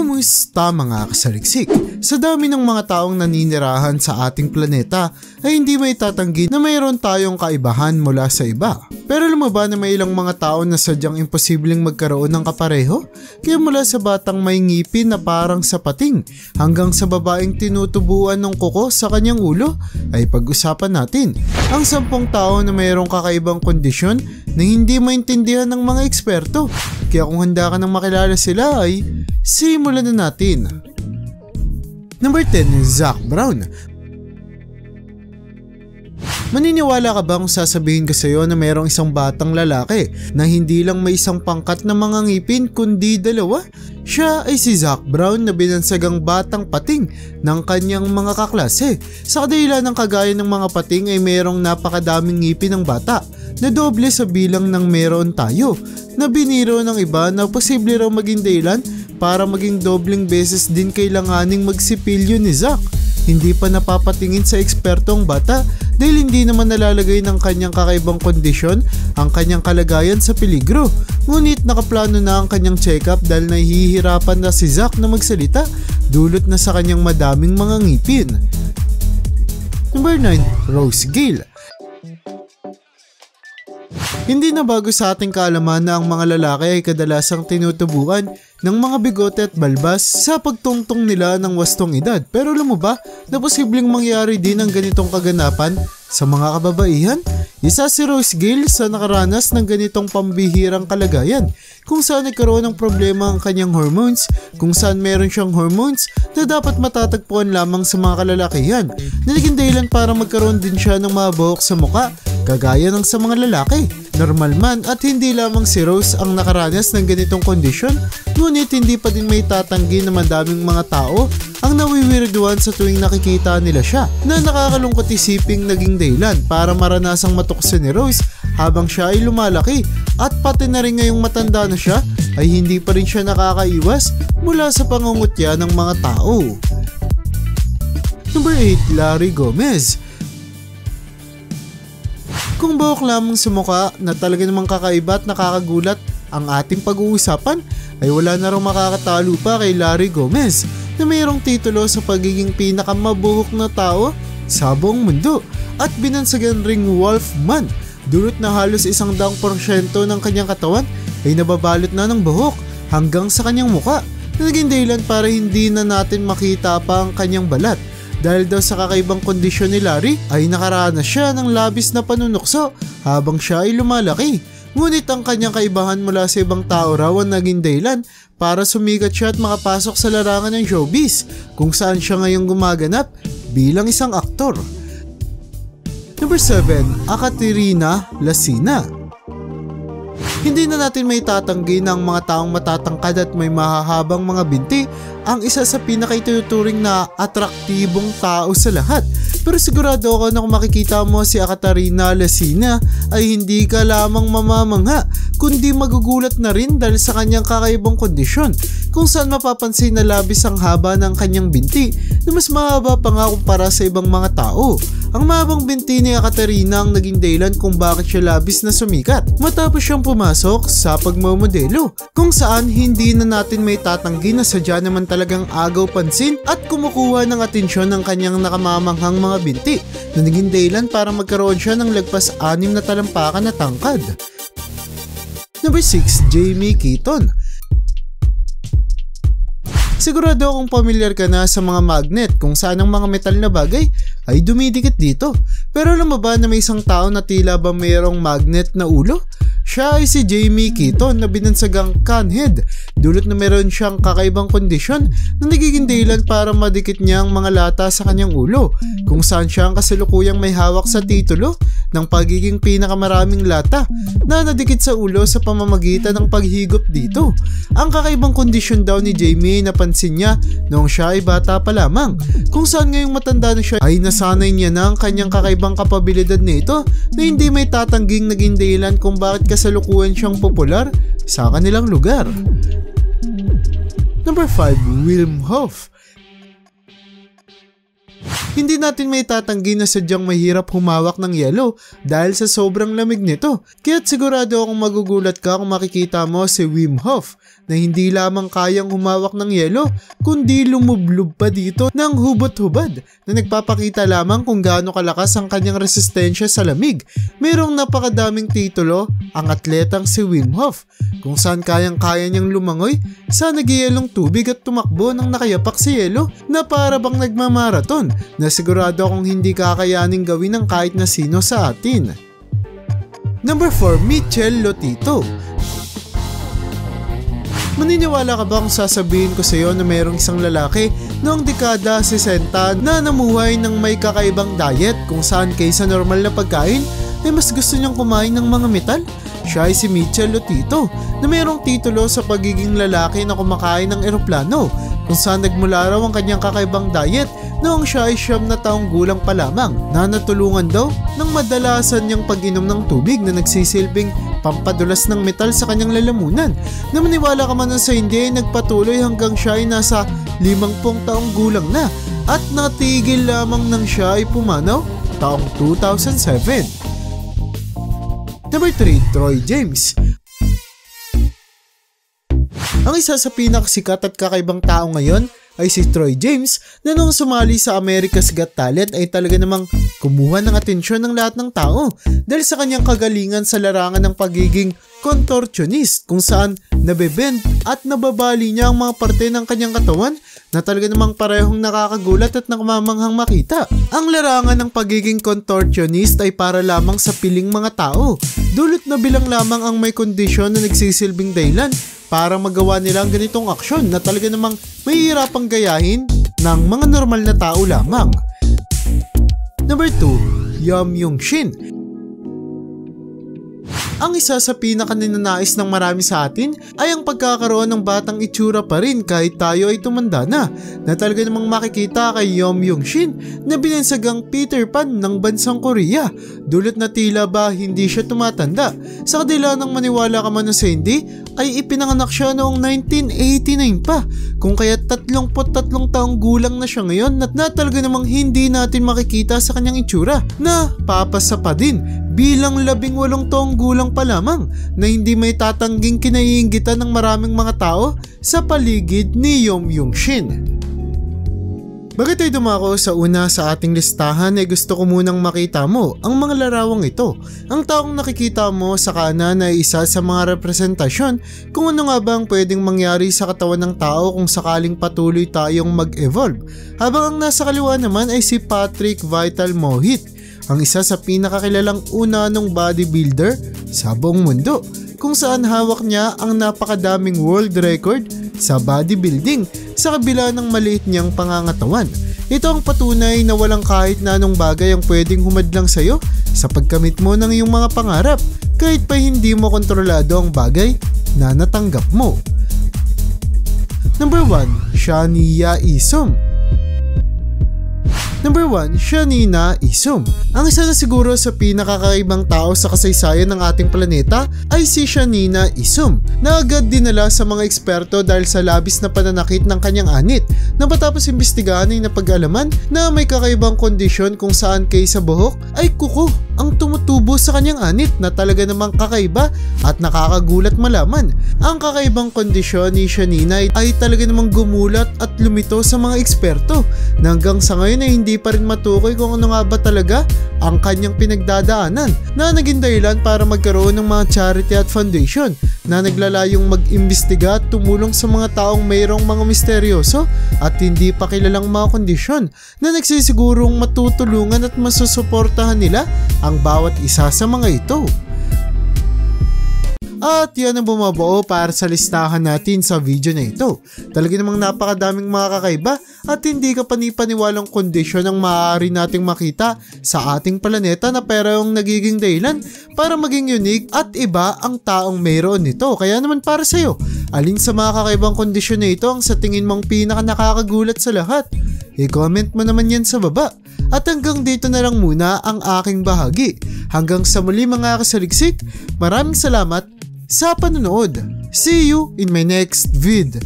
Kumusta mga kasaliksik? Sa dami ng mga taong naninirahan sa ating planeta ay hindi may tatanggi na mayroon tayong kaibahan mula sa iba. Pero alam mo ba na may ilang mga tao na sadyang imposibleng magkaroon ng kapareho? Kaya mula sa batang may ngipin na parang sa pating hanggang sa babaeng tinutubuan ng kuko sa kanyang ulo ay pag-usapan natin ang 10 tao na mayroong kakaibang kondisyon na hindi maintindihan ng mga eksperto. Kaya kung handa ka nang makilala sila ay simulan na natin. Number 10, Zac Brown. Maniniwala ka ba kung sasabihin ko sa iyo na mayroong isang batang lalaki na hindi lang may isang pangkat na mga ngipin kundi dalawa? Siya ay si Zac Brown na binansagang batang pating ng kanyang mga kaklase. Sa kadahilan ng kagaya ng mga pating ay mayroong napakadaming ngipin ng bata na doble sa bilang ng meron tayo, na biniro ng iba na posible raw maging dahilan para maging dobling beses din kailanganing magsipilyo ni Zac. Hindi pa napapatingin sa eksperto ang bata dahil hindi naman nalalagay ng kanyang kakaibang kondisyon ang kanyang kalagayan sa peligro. Ngunit nakaplano na ang kanyang check-up dahil nahihirapan na si Zac na magsalita dulot na sa kanyang madaming mga ngipin. Number 9, Rose Gale. Hindi na bago sa ating kaalaman na ang mga lalaki ay kadalasang tinutubukan ng mga bigote at balbas sa pagtungtong nila ng wastong edad. Pero alam mo ba na posibleng mangyari din ang ganitong kaganapan sa mga kababaihan? Isa si Rose Gale sa nakaranas ng ganitong pambihirang kalagayan kung saan nagkaroon ng problema ang kanyang hormones, kung saan meron siyang hormones na dapat matatagpuan lamang sa mga kalalakihan, na naging dahilan para magkaroon din siya ng mga buhok sa muka kagaya ng sa mga lalaki. Normal man at hindi lamang si Rose ang nakaranas ng ganitong kondisyon, ngunit hindi pa din may tatanggi na madaming mga tao ang nawiwirduhan sa tuwing nakikita nila siya, na nakakalungkot isiping naging dahilan para maranasang matukso ni Rose habang siya ay lumalaki, at pati na rin ngayong matanda na siya ay hindi pa rin siya nakakaiwas mula sa pangungutya ng mga tao. Number 8, Larry Gomez. Kung buhok lamang sa mukha na talaga namang kakaiba at nakakagulat ang ating pag-uusapan, ay wala na raw makakatalo pa kay Larry Gomez na mayroong titulo sa pagiging pinakamabuhok na tao sa buong mundo at binansagan ring Wolfman, dulot na halos 100% ng kanyang katawan ay nababalot na ng buhok hanggang sa kanyang mukha, na naging dahilan para hindi na natin makita pa ang kanyang balat. Dahil daw sa kakaibang kondisyon ni Larry ay nakaranas siya ng labis na panunukso habang siya ay lumalaki. Ngunit ang kanyang kaibahan mula sa ibang tao raw ang naging dahilan para sumikat siya at makapasok sa larangan ng showbiz, kung saan siya ngayong gumaganap bilang isang aktor. Number 7, Ekaterina Lacyna. Hindi na natin may tatanggi na ang mga taong matatangkad at may mahahabang mga binti ang isa sa pinakaituturing na atraktibong tao sa lahat. Pero sigurado ako na kung makikita mo si Ekaterina Lacyna ay hindi ka lamang mamamangha, kundi magugulat na rin dahil sa kanyang kakaibang kondisyon, kung saan mapapansin na labis ang haba ng kanyang binti na mas mahaba pa nga kumpara sa ibang mga tao. Ang mahabang binti ni Ekaterina ang naging dahilan kung bakit siya labis na sumikat matapos siyang pumasok sa pagmamodelo, kung saan hindi na natin may tatanggi na sadya naman talagang agaw pansin at kumukuha ng atensyon ng kanyang nakamamanghang mga binti, na naging dahilan para magkaroon siya ng lagpas 6 na talampakan na tangkad. Number 6, Jamie Keaton. Sigurado akong pamilyar ka na sa mga magnet kung saan ang mga metal na bagay ay dumidikit dito. Pero alam mo ba na may isang tao na tila ba mayroong magnet na ulo? Siya ay si Jamie Keaton na binansagang canhead, dulot na meron siyang kakaibang kondisyon na nagiging dahilan para madikit niya ang mga lata sa kanyang ulo, kung saan siya ang kasalukuyang may hawak sa titulo ng pagiging pinakamaraming lata na nadikit sa ulo sa pamamagitan ng paghigop dito. Ang kakaibang kondisyon daw ni Jamie napansin niya noong siya ay bata pa lamang, kung saan ngayong matanda na siya ay nasanay niya na ang kanyang kakaibang kapabilidad nito na hindi may tatangging naging dahilan kung bakit kasalukuyan siyang popular sa kanilang lugar. Number 5, Wim Hof. Hindi natin may tatanggi na sadyang mahirap humawak ng yelo dahil sa sobrang lamig nito. Kaya't sigurado akong magugulat ka kung makikita mo si Wim Hof na hindi lamang kayang humawak ng yelo kundi lumublob pa dito ng hubot-hubad na nagpapakita lamang kung gaano kalakas ang kanyang resistensya sa lamig. Mayroong napakadaming titulo ang atletang si Wim Hof kung saan kayang-kaya niyang lumangoy sa nagyayelong tubig at tumakbo ng nakayapak sa yelo na para bang nagmamaraton na sigurado akong hindi kakayaning gawin ng kahit na sino sa atin. Number 4, Michel Lotito. Maniniwala ka ba kung sasabihin ko sa iyo na mayroong isang lalaki noong dekada 60 na namuhay ng may kakaibang diet kung saan kaysa normal na pagkain ay mas gusto niyang kumain ng mga metal? Siya ay si Michel Lotito na mayroong titulo sa pagiging lalaki na kumakain ng eroplano kung saan nagmula raw ang kanyang kakaibang diet noong siya ay 9 na taong gulang pa lamang na natulungan daw ng madalasan niyang pag-inom ng tubig na nagsisilbing pampadulas ng metal sa kanyang lalamunan. Na maniwala ka man sa hindi ay nagpatuloy hanggang siya ay nasa 50 taong gulang na at natigil lamang nang siya ay pumanaw taong 2007. Number 3, Troy James. Ang isa sa pinakasikat at kakaibang tao ngayon ay si Troy James na nung sumali sa America's Got Talent ay talaga namang kumuha ng atensyon ng lahat ng tao dahil sa kanyang kagalingan sa larangan ng pagiging contortionist kung saan nabebend at nababali niya ang mga parte ng kanyang katawan na talaga namang parehong nakakagulat at nakamamanghang makita. Ang larangan ng pagiging contortionist ay para lamang sa piling mga tao. Dulot na bilang lamang ang may kondisyon na nagsisilbing dahilan para magawa nila ang ganitong aksyon na talaga namang mahihirapang gayahin ng mga normal na tao lamang. Number 2, Yum Yung Shin. Ang isa sa pinakaninanais ng marami sa atin ay ang pagkakaroon ng batang itsura pa rin kahit tayo ay tumanda na talaga namang makikita kay Yum Yung Shin na binansagang Peter Pan ng bansang Korea. Dulot na tila ba hindi siya tumatanda. Sa kadila ng maniwala ka man sa hindi ay ipinanganak siya noong 1989 pa kung kaya 33 taong gulang na siya ngayon at na talaga namang hindi natin makikita sa kanyang itsura na papasa pa din bilang 18 taong gulang pa lamang na hindi may tatangging kinaiinggitan ng maraming mga tao sa paligid ni Yum Yung Shin. Bago tayo dumako sa una sa ating listahan ay gusto ko munang makita mo ang mga larawang ito. Ang taong nakikita mo sa kanan ay isa sa mga representasyon kung ano nga ba ang pwedeng mangyari sa katawan ng tao kung sakaling patuloy tayong mag-evolve. Habang ang nasa kaliwa naman ay si Patrick Vital Mohit, ang isa sa pinakakilalang unanong bodybuilder sa buong mundo kung saan hawak niya ang napakadaming world record sa bodybuilding sa kabila ng maliit niyang pangangatawan. Ito ang patunay na walang kahit na anong bagay ang pwedeng humadlang sa'yo sa pagkamit mo ng iyong mga pangarap kahit pa hindi mo kontrolado ang bagay na natanggap mo. Number 1, Shania Isom. Number 1, Shanina Isum. Ang isa na siguro sa pinakakaibang tao sa kasaysayan ng ating planeta ay si Shanina Isum na agad dinala sa mga eksperto dahil sa labis na pananakit ng kanyang anit na matapos imbestigahan ay napag-alaman na may kakaibang kondisyon kung saan kaysa buhok ay kuko ang tumutubo sa kanyang anit na talaga namang kakaiba at nakakagulat malaman. Ang kakaibang kondisyon ni Shanina ay talaga namang gumulat at lumito sa mga eksperto na hanggang sa ngayon ay hindi pa rin matukoy kung ano nga ba talaga ang kanyang pinagdadaanan na naging dahilan para magkaroon ng mga charity at foundation na naglalayong mag-imbestiga at tumulong sa mga taong mayroong mga misteryoso at hindi pa kilalang mga kondisyon na nagsisigurong matutulungan at masusuportahan nila ang bawat isa sa mga ito. At yan ang bumabuo para sa listahan natin sa video na ito. Talaga namang napakadaming mga kakaiba at hindi ka panipaniwalang kondisyon ang maaari nating makita sa ating planeta na pero yung nagiging dahilan para maging unique at iba ang taong mayroon nito. Kaya naman para sa'yo, alin sa mga kakaibang kondisyon na ito ang sa tingin mong pinaka nakakagulat sa lahat? I-comment mo naman yan sa baba. At hanggang dito na lang muna ang aking bahagi. Hanggang sa muli mga kasaliksik, maraming salamat sa panonood. See you in my next vid.